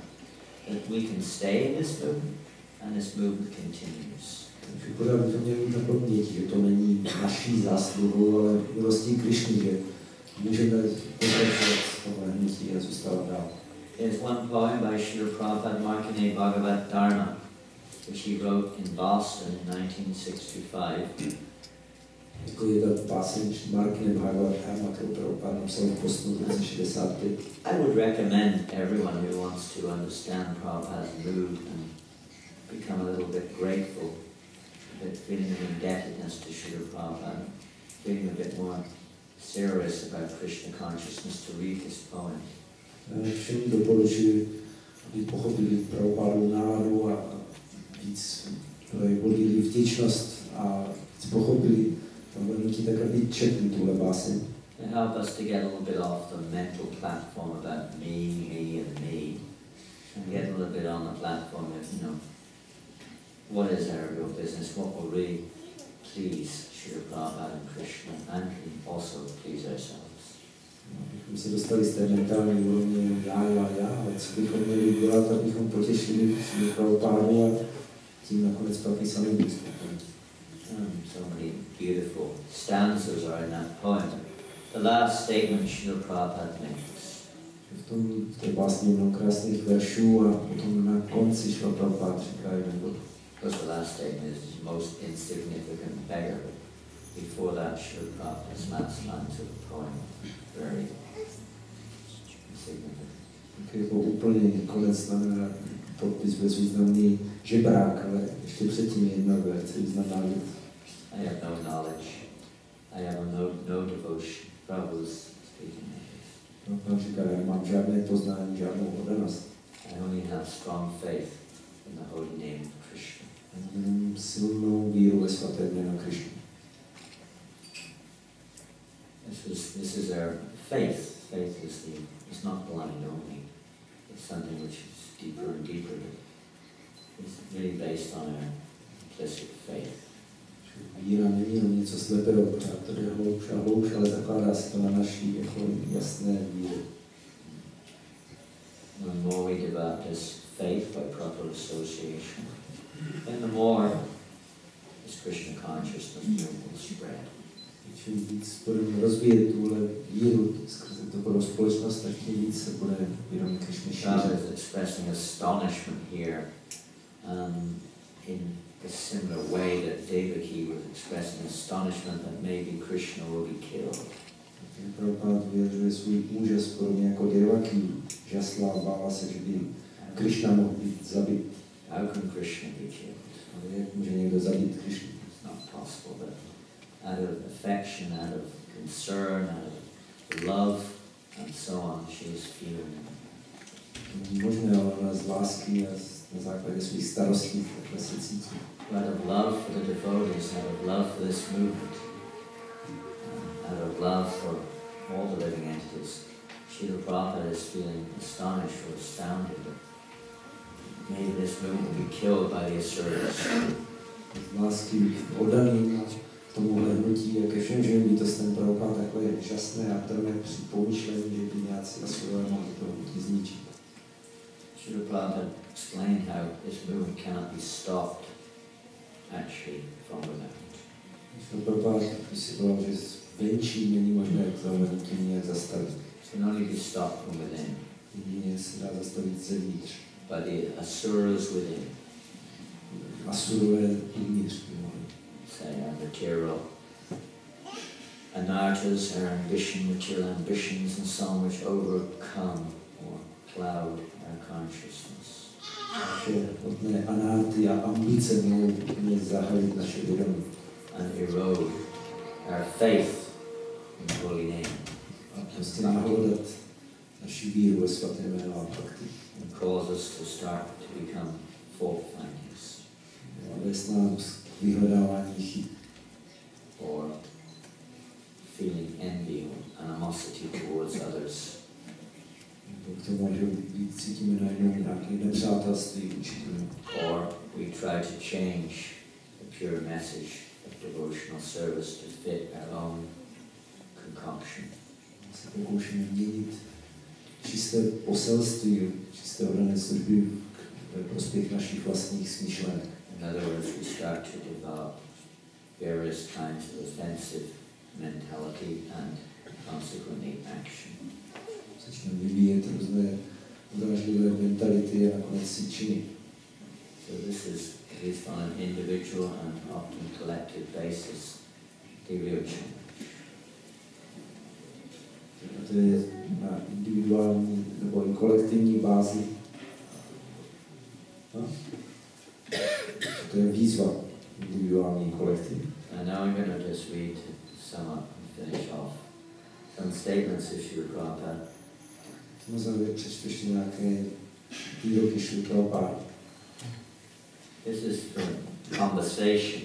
that we can stay in this movement and this movement continues. Takže pořád bychom měli mít na paměti, že to není naší zásluhou, ale milostí Krishny, že můžeme pokračovat v tomhle hnutí a zůstávat dál. There's one poem by Srila Prabhupada Srimad-Bhagavatam, which he wrote in Boston in 1965. Jako je ta pásem Srimad-Bhagavatam, kterou Prabhupada napsal v Bostonu v roce 65. I would recommend everyone who wants to understand Prabhupada's mood and become a little bit grateful, a bit feeling of indebtedness to Srila Prabhupada, feeling a bit more serious about Krishna consciousness, to read this poem. Všem doporučuji, aby pochopili Prabhupádovu náladu a víc podílili vděčnost a víc pochopili tohle hnutí, tak aby četli tuhle báseň. To help us to get a little bit off the mental platform about me, and get a little bit on the platform of, you know, what is our real business, what will really please Srila Prabhupada and Krishna, and also please ourselves. Abychom se dostali z té mentální úrovně já, ale co bychom měli dělat, abychom potěšili Prabhupádu a tím nakonec pak i sami být spokojení. So many beautiful stanzas are in that poem. The last statement Srila Prabhupada makes. V té básni mnoho krásných veršů a potom na konci Srila Prabhupada říká jeden bod. Because the last statement is the most insignificant beggar. Before that, Srila Prabhupada's last lines of the poem very insignificant. Jako úplně konec znamená podpis bezvýznamný žebrák, ale ještě předtím jedna velice významná věc. I have no knowledge. I have no devotion. Prabhu's speaking like this. Pan říká, já nemám žádné poznání, žádnou oddanost. I only have strong faith in the holy name of Krishna. Mám silnou víru ve svaté jméno Krishna. This is our faith. Faith is not blind only. It's something which is deeper and deeper. It's really based on our implicit faith. Víra není jenom něco slepého, pořád to jde hloubš a hloubš, ale zakládá se to na naší jako jasné víry. The more we develop this faith by proper association, then the more this Krishna consciousness will spread. Čím víc budeme rozvíjet tuhle víru skrze dobrou společnost, tak tím víc se bude vědomí Krishny šířit. Rama is expressing astonishment here in a similar way that Devaki was expressing astonishment that maybe Krishna will be killed. Prabhupada vyjadřuje svůj úžas podobně jako Devaki, žasla a bála se, že by Krishna mohl být zabit. How can Krishna be killed? Ale jak může někdo zabít Krishnu? It's not possible, but out of affection, out of concern, out of love, and so on, she is feeling. Možné, ale ona z lásky a na základě svých starostí takhle se cítí. Out of love for the devotees, out of love for this movement, out of love for all the living entities, Srila Prabhupada is feeling astonished or astounded that maybe this movement will be killed by the asuras. Z lásky oddaným tomuhle hnutí a ke všem živým bytostem Prabhupada takhle je šťastné a trne při pomýšlení, že by nějací asové mohli to hnutí zničit. Prabhupada explained how this movement cannot be stopped actually from without. Prabhupada vysvětloval, že zvenčí není možné to hnutí nějak zastavit. It can only be stopped from within. Jedině se dá zastavit zevnitř. By the asuras within. Asurové uvnitř. Say our material anartas, our material ambitions and so on which overcome or cloud our consciousness. Naše anarty a ambice mohou zahalit naše vědomí. And erode our faith in holy name. A prostě náhodat naši víru ve svaté jméno a bhakti. And cause us to start to become fault finders. A vést nás k vyhledávání chyb. Or feeling envy or animosity towards others. K tomu může být cítíme najednou nějaké nepřátelství vůči tomu. Or we try to change the pure message of devotional service to fit our own concoction. Se pokoušíme měnit čisté poselství, čisté oddané služby ve prospěch našich vlastních smýšlenek. In other words, we start to develop various kinds of offensive mentality and consequently action. Začneme vyvíjet různé urážlivé mentality a nakonec si činy. So this is, at least on an individual and often collective basis, the real change. To je na individuální nebo i kolektivní bázi. No? To je výzva individuální kolektivní. And now I'm going to just read, sum up and finish off some statements of Srila Prabhupada. Na závěr přečtu ještě nějaké výroky Srila Prabhupada. This is from conversation.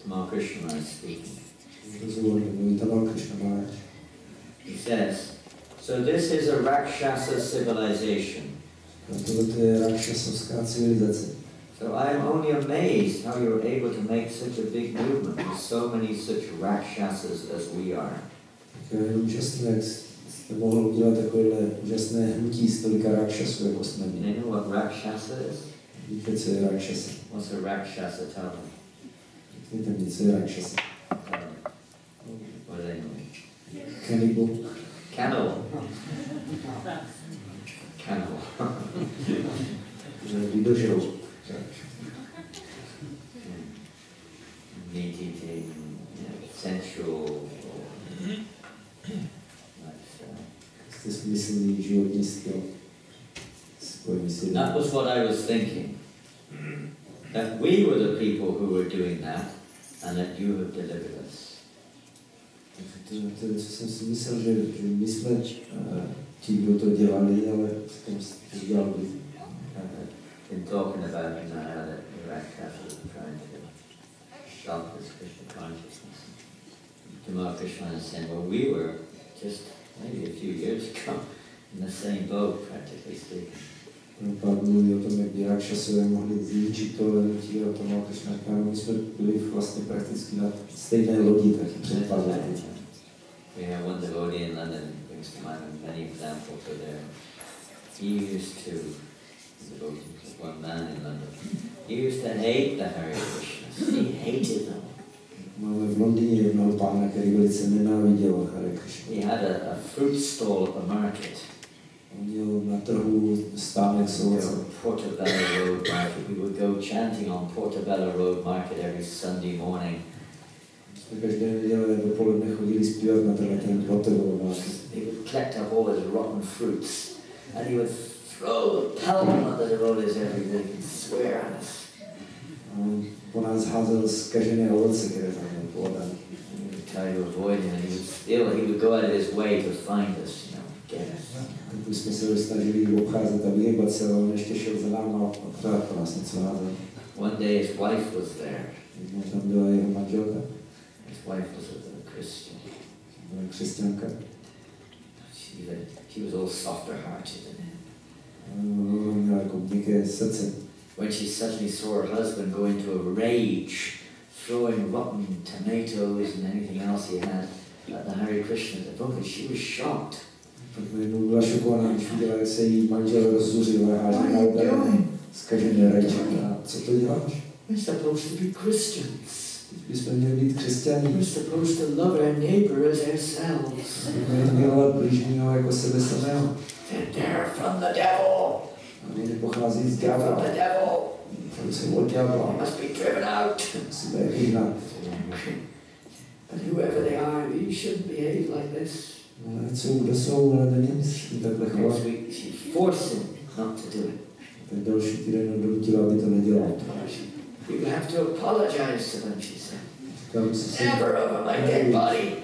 Tamal Krishna is speaking. Rozhovor mluví Tamal Krishna Maharaj. He says, so this is a Rakshasa civilization. Tohle je rakšasovská civilizace. So I am only amazed how you were able to make such a big movement with so many such Rakshasas as we are. Tak je úžasné, jak jste mohl udělat takovéhle úžasné hnutí z tolika rakšasů, jako jsme my. You know what Rakshasa is? Víte, co je rakšasa? What's a Rakshasa? Tell them. Víte mi, co je rakšasa? What do they know? Cannibal. Cannibal. Cannibal. Vydožerou. Meat eating, sensual. Jste smyslný životní styl. That was what I was thinking. That we were the people who were doing that, and that you have delivered us. To je, co jsem si myslel, že my jsme ti, kdo to dělali, ale potom to dělali. In talking about how that Rakshasa is trying to stop this Krishna consciousness. Tamal Krishna is saying, well, we were just maybe a few years ago in the same boat, practically speaking. Pán mluví o tom, jak by Rakšasové mohli zničit tohle hnutí a Tamal Krishna říká, my jsme byli vlastně prakticky na stejné lodi taky před pár lety. We have one devotee in London, brings to mind many examples of there. He used to, one man in London, he used to hate the Hare Krishnas. He hated them. Máme v Londýně jednoho pána, který velice nenáviděl Hare Krishna. He had a fruit stall at the market. On měl na trhu stánek s ovocem. Portobello Road Market. We would go chanting on Portobello Road Market every Sunday morning. Jsme každé neděle dopoledne chodili zpívat na ten Portobello Market. He would collect up all his rotten fruits and he would tell them what the devotees every day and swear at us. On po nás házel zkažené ovoce, které tam měl podané. We would try to avoid him, and he would go out of his way to find us, get us. Tak jsme se snažili obcházet a vyhýbat se, ale on ještě šel za náma a pořád po nás něco házel. One day his wife was there. Jednou tam byla jeho manželka. His wife was a Christian. Byla křesťanka. She was all softer-hearted than him. Měla jako měkké srdce. When she suddenly saw her husband go into a rage, throwing rotten tomatoes and anything else he had at the Hare Krishna devotees, she was shocked. Jednou byla šokovaná, když viděla, jak se jí manžel rozzuřil a hází na udarné zkažené rajčata. Co to děláš? We're supposed to be Christians. Bychom měli být křesťaní. We're supposed to love our neighbor as ourselves. Měli milovat blížního jako sebe samého. They're from the devil. Oni nepochází z ďábla. From the devil. Oni jsou od ďábla. Must be driven out. Musíme je vyhnat. But whoever they are, we shouldn't behave like this. Kdo jsou, ale nemusí takhle chovat. She forced him not to do it. Tak další týden donutila, aby to nedělal. You have to apologize to them, she said. Never over my dead body.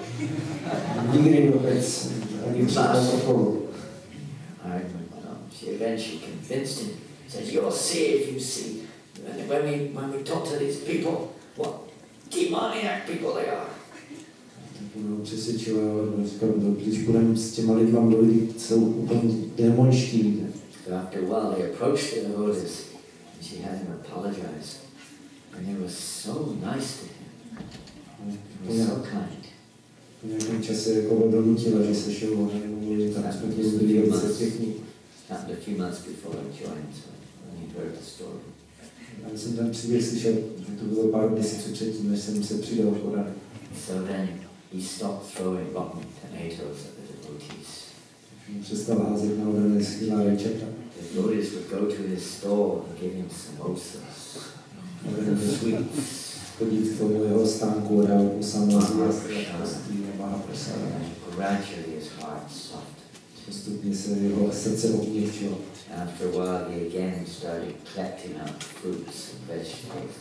Nikdy vůbec, ani před pokoru. She eventually convinced him. Said, "You'll see if you see. When we talk to these people, what demoniac people they are." Přesvědčila, říkal, když budeme s těma lidma mluvit, jsou úplně démonští lidé. So after a while they approached the devotees and she had him apologize. And they were so nice to him. They were so kind. Po nějakém čase jako ho donutila, že se šel o němu mluvit a jsme tím byli velice pěkní. Happened a few months before I joined, so when he heard the story. Já jsem ten příběh slyšel, že to bylo pár měsíců předtím, než jsem se přidal k Orany. So then he stopped throwing rotten tomatoes at the devotees. Přestal házet na Orany schylá rajčata. The devotees would go to his stall and give him samosas, sweets. Chodit k tomu jeho stánku a dál mu samozřejmě gradually his heart softened. Postupně se jeho srdce obměkčilo. After a while he again started collecting out fruits and vegetables.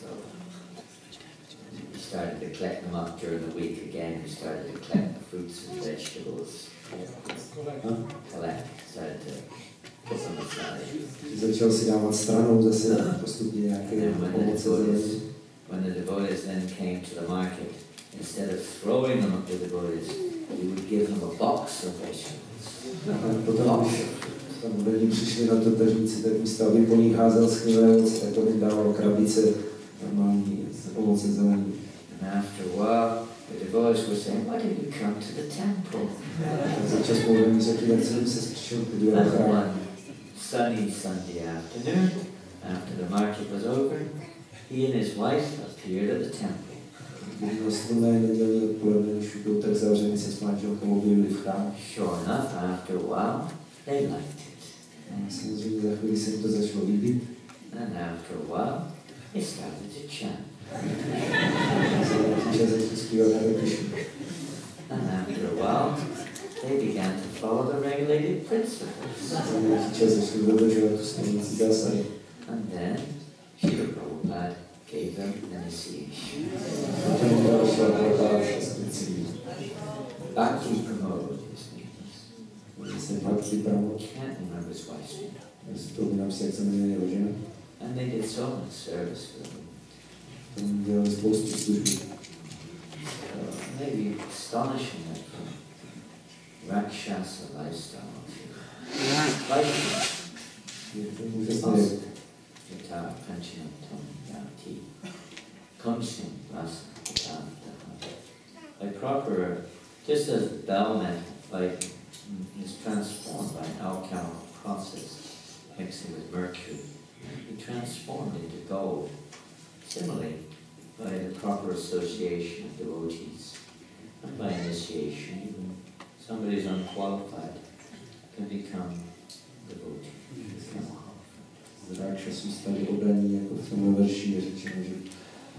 He started to collect them up during the week again. He started to collect the fruits and vegetables. Started to put them aside. Začal si dávat stranou zase postupně nějaké ovoce. When the devotees then came to the market, instead of throwing them at the devotees, he would give them a box of vegetables. Potom, když tam lidi přišli na to tržnici, tak místo, aby po nich házel skvělé ovoce, tak on jim dával krabice normální ovoce zelení. And after a while, the devotees were saying, "Why did you come to the temple?" Za čas po mi řekli, jak jsem se přišel podívat na chrám. One sunny Sunday afternoon, after the market was over, he and his wife appeared at the temple. Jedno slunné nedělní odpoledne, když byl tak zavřený, se s manželkou objevili v chrámu. Sure enough, after a while, they liked it. Samozřejmě za chvíli se jim to začalo líbit. And after a while, they started to chant. And after a while, they began to follow the regulated principles. And then, Srila Prabhupada gave them initiation. Bhakti Pramod, his name is. Can't remember his wife's name. And they did so much service for them. Maybe astonishing that from Rakshasa lifestyle to lifestyle. Yata Kanchanam Tam Yati Kanchanam Rasa by proper, just as bell metal is transformed by an alchemical process mixing with mercury, be transformed into gold. Similarly, by the proper association of devotees and by initiation, even somebody who's unqualified can become devotee. Rákšasů stali obraní, jako v tomhle verši je řečeno, že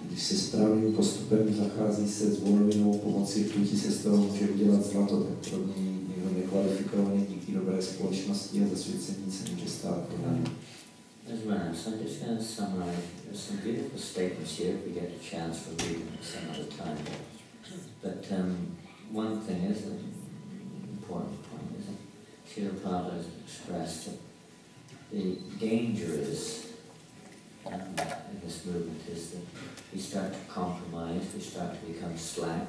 když se správným postupem zachází se s volovinou pomocí rtuti, se z toho může udělat zlato, tak pro mě někdo nekvalifikovaný díky dobré společnosti a zasvěcení se může stát prodáním. As well, so I'm just going to summarize. There's some beautiful statements here if we get a chance for reading them some other time. But one thing is an important point, is that Srila Prabhupada has expressed that the danger is in this movement is that we start to compromise, we start to become slack,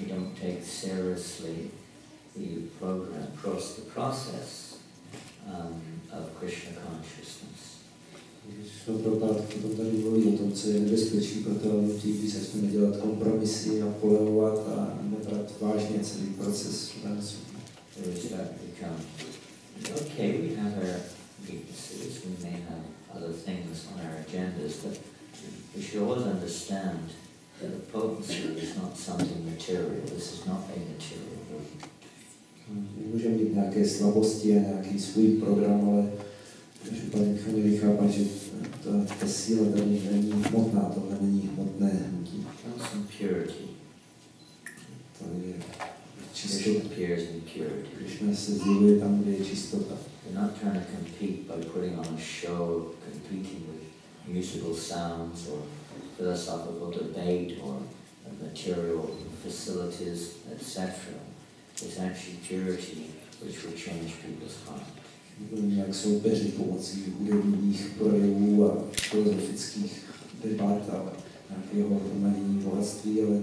we don't take seriously the program, the process of Krishna consciousness. Když Prabhupada potom tady mluví o tom, co je nebezpečí pro to hnutí, když začneme dělat kompromisy a polevovat a nebrat vážně celý proces. Okay, we have our weaknesses, we may have other things on our agendas, but we should always understand that the potency is not something material. This is not a material movement. Můžeme mít nějaké slabosti a nějaký svůj program, ale každopádně bychom měli chápat, že ta síla tady není hmotná, tohle není hmotné hnutí. To je čistota. Krishna se zjevuje tam, kde je čistota. They're not trying to compete by putting on a show, competing with musical sounds or philosophical debate or material facilities, etc. It's actually purity which will change people's heart. Nebudeme nějak soupeřit pomocí hudebních projevů a filozofických debat a nějakého hromadění bohatství, ale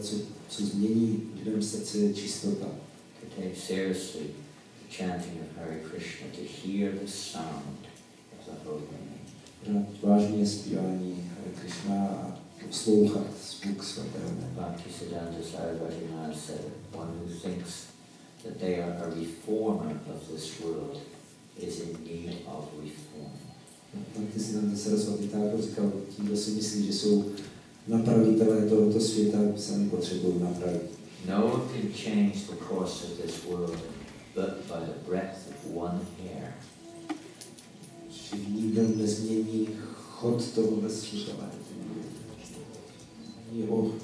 co změní lidem srdce je čistota. To take seriously the chanting of Hare Krishna, to hear the sound of the holy name. Vážně zpívání Hare Krishna a poslouchat zvuk svatého jména. Bhaktisiddhanta Saraswati Maharaj said, one who thinks that they are a reformer of this world is in need of reform. Bhaktisiddhanta Saraswati Thakur říkal, tím, kdo si myslí, že jsou napravitelé tohoto světa, sami potřebují napravit. No one can change the course of this world but by the breadth of one hair. Nikdo nezmění chod tohoto světa.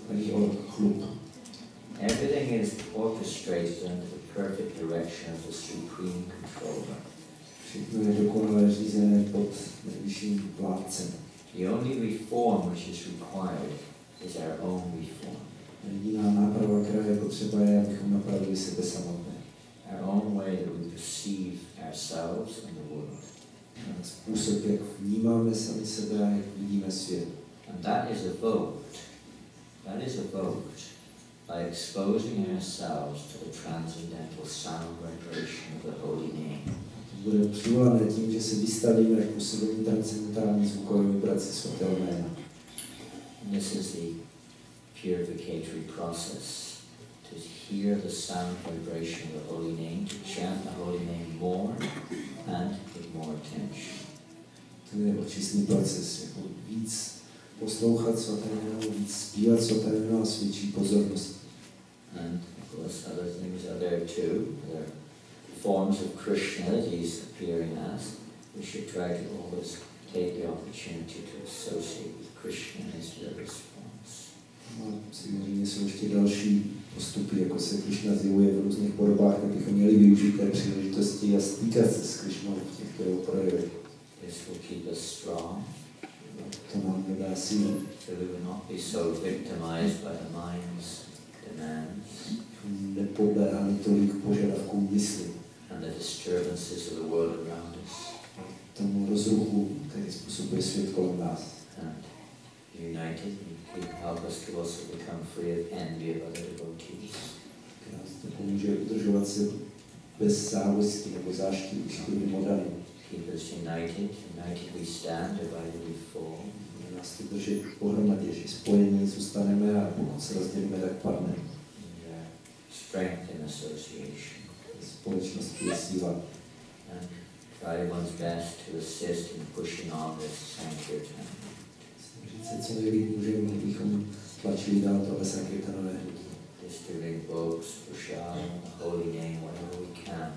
Ani o chlup. Everything is orchestrated under the perfect direction of the supreme controller. Všechno je dokonale řízené pod nejvyšším vládcem. The only reform which is required is our own reform. Jediná náprava, která je potřeba, je, abychom napravili sebe samotné. Our own way that we perceive ourselves and the world. Způsob, jak vnímáme sami sebe a jak vidíme svět. And that is evoked by exposing ourselves to the transcendental sound vibration of the holy name. Bude přivolané tím, že se vystavíme k působení transcendentální zvukové vibrace svatého jména. This is the purificatory process, to hear the sound vibration of the holy name, to chant the holy name more and with more attention. To je očistný proces, jako víc poslouchat svaté jméno, víc zpívat svaté jméno a s větší pozorností. And of course other things are there too. There are forms of Krishna that he's appearing as. We should try to always take the opportunity to associate with Krishna in his various forms. Samozřejmě jsou ještě další postupy, jako se Krishna zjevuje v různých podobách, tak bychom měli využít té příležitosti a stýkat se s Krishnou v těchto projevech. This will keep us strong. To nám dodá sílu. So we will not be so victimized by the mind's demands. Nepodléháme tolik požadavků mysli. And the disturbances of the world around us. Tomu rozruchu, který způsobuje svět kolem nás. And united, help us to also become free of envy of other devotees. Nás to pomůže udržovat se bez závisti nebo zášti už druhým modelem. Keep us united we stand, divided we fall. Nás to drží pohromadě, že spojení zůstaneme a pokud se rozdělíme, tak padneme. Strength in association. Společnost je síla. And try one's best to assist in pushing on this sankirtan. Snažit se co nejlíp můžeme, abychom tlačili dál tohle sankirtanové hnutí. Distributing books, prashadam, the holy name, whatever we can,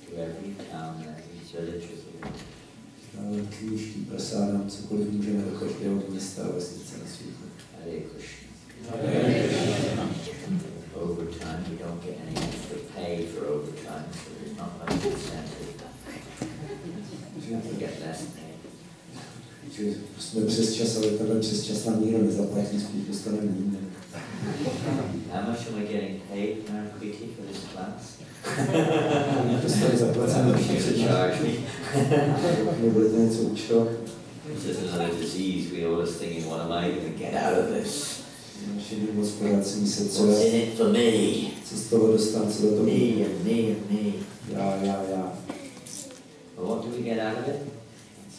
to every town and every village of the world. Dále knížky, prasádám, cokoliv můžeme do každého města a vesnice na světě. Hare Krishna. Hare Krishna. Overtime, we don't get any extra pay for overtime, so there's not much incentive. We get less pay. Že jsme přes čas, ale tenhle přes čas nám nikdo nezaplatí, spíš dostaneme jiné. How much am I getting paid, Marquiti, for this class? Dostali zaplacené všichni. Nebudete něco účtovat? This is another disease. We always thinking, what am I going to get out of this? Naši mozkoráci myslí, What's in it for me? Co z toho dostanu, co do toho? Me and me and me. Já. But what do we get out of it?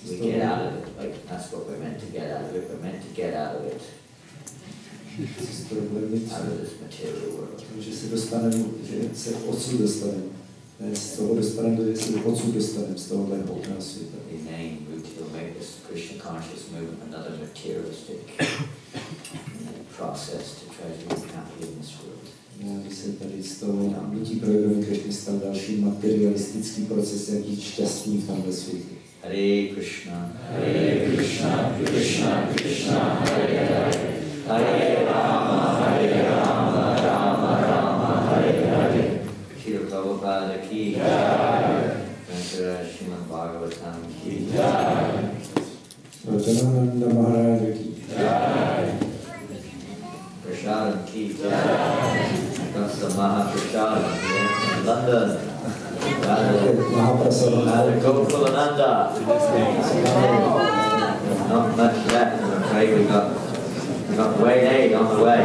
We get out of it. Like, that's what we're meant problém vnitřní. Out of this material world. Že se dostaneme, že se odsud dostaneme. Ne z toho dostaneme, že se odsud dostaneme z tohohle hmotného světa. Remain rooted or make this Krishna conscious movement another materialistic process to try to be happy in this world. Aby se tady z toho hnutí projevený Krishny stal další materialistický proces, jak být šťastný v tomhle světě. Hare Krishna, Krishna Krishna, Hare Hare, Hare Rama, Rama Rama, Hare Hare. Shri Prabhupada ki jai, Srimad-Bhagavatam ki jai. Janananda Maharaja ki jai. Prashadam ki jai. That's the Mahaprashadam here in London. Rather Gokulananda. Not much left, I'm afraid we got way aid on the way.